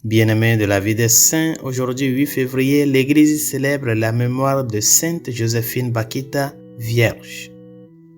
Bien-aimés de la vie des saints, aujourd'hui 8 février, l'Église célèbre la mémoire de Sainte Joséphine Bakita, Vierge.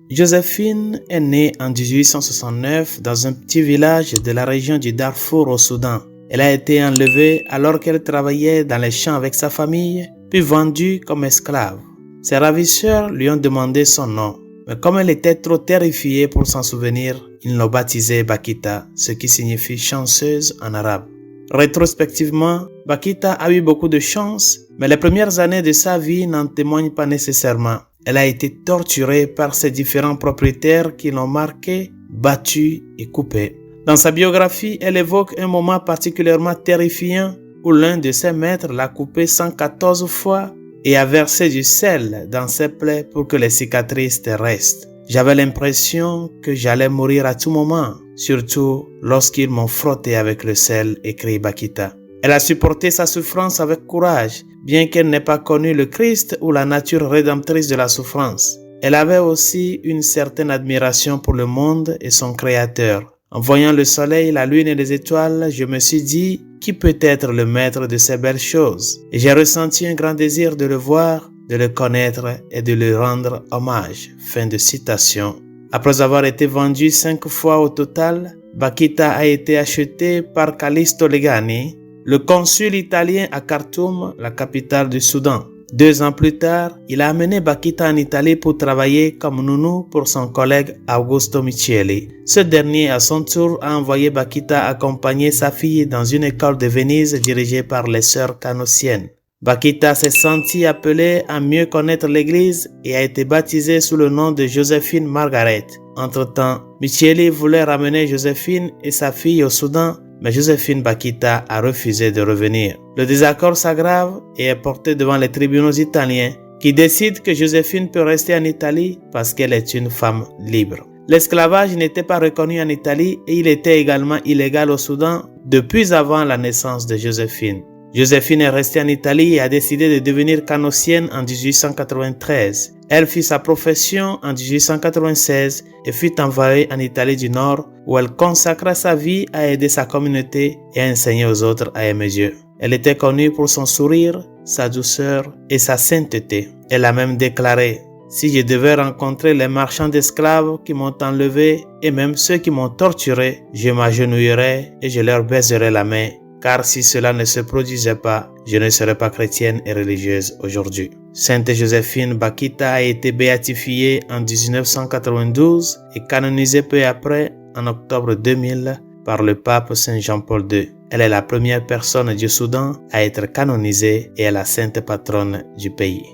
Joséphine est née en 1869 dans un petit village de la région du Darfour au Soudan. Elle a été enlevée alors qu'elle travaillait dans les champs avec sa famille, puis vendue comme esclave. Ses ravisseurs lui ont demandé son nom, mais comme elle était trop terrifiée pour s'en souvenir, ils l'ont baptisée Bakita, ce qui signifie chanceuse en arabe. Rétrospectivement, Bakita a eu beaucoup de chance, mais les premières années de sa vie n'en témoignent pas nécessairement. Elle a été torturée par ses différents propriétaires qui l'ont marquée, battue et coupée. Dans sa biographie, elle évoque un moment particulièrement terrifiant où l'un de ses maîtres l'a coupée 114 fois et a versé du sel dans ses plaies pour que les cicatrices restent. J'avais l'impression que j'allais mourir à tout moment, surtout lorsqu'ils m'ont frotté avec le sel, écrit Bakita. Elle a supporté sa souffrance avec courage, bien qu'elle n'ait pas connu le Christ ou la nature rédemptrice de la souffrance. Elle avait aussi une certaine admiration pour le monde et son Créateur. En voyant le soleil, la lune et les étoiles, je me suis dit, qui peut être le maître de ces belles choses? Et j'ai ressenti un grand désir de le voir, de le connaître et de lui rendre hommage. Fin de citation. Après avoir été vendue 5 fois au total, Bakita a été achetée par Callisto Legani, le consul italien à Khartoum, la capitale du Soudan. 2 ans plus tard, il a amené Bakita en Italie pour travailler comme nounou pour son collègue Augusto Micheli. Ce dernier, à son tour, a envoyé Bakita accompagner sa fille dans une école de Venise dirigée par les sœurs canossiennes. Bakita s'est sentie appelée à mieux connaître l'Église et a été baptisée sous le nom de Joséphine Margaret. Entre-temps, Micheli voulait ramener Joséphine et sa fille au Soudan, mais Joséphine Bakita a refusé de revenir. Le désaccord s'aggrave et est porté devant les tribunaux italiens qui décident que Joséphine peut rester en Italie parce qu'elle est une femme libre. L'esclavage n'était pas reconnu en Italie et il était également illégal au Soudan depuis avant la naissance de Joséphine. Joséphine est restée en Italie et a décidé de devenir canossienne en 1893. Elle fit sa profession en 1896 et fut envoyée en Italie du Nord où elle consacra sa vie à aider sa communauté et à enseigner aux autres à aimer Dieu. Elle était connue pour son sourire, sa douceur et sa sainteté. Elle a même déclaré « Si je devais rencontrer les marchands d'esclaves qui m'ont enlevé et même ceux qui m'ont torturé, je m'agenouillerais et je leur baiserais la main. Car si cela ne se produisait pas, je ne serais pas chrétienne et religieuse aujourd'hui. » Sainte Joséphine Bakita a été béatifiée en 1992 et canonisée peu après, en octobre 2000, par le pape Saint Jean-Paul II. Elle est la première personne du Soudan à être canonisée et est la sainte patronne du pays.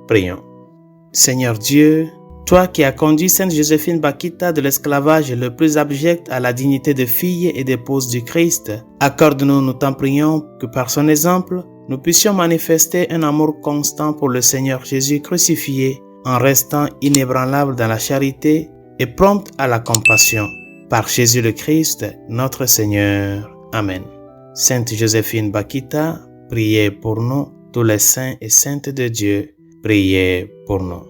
Prions. Seigneur Dieu, toi qui as conduit Sainte Joséphine Bakita de l'esclavage le plus abject à la dignité de fille et d'épouse du Christ, accorde-nous, nous t'en prions, que par son exemple, nous puissions manifester un amour constant pour le Seigneur Jésus crucifié en restant inébranlables dans la charité et promptes à la compassion. Par Jésus le Christ, notre Seigneur. Amen. Sainte Joséphine Bakita, priez pour nous, tous les saints et saintes de Dieu, priez pour nous.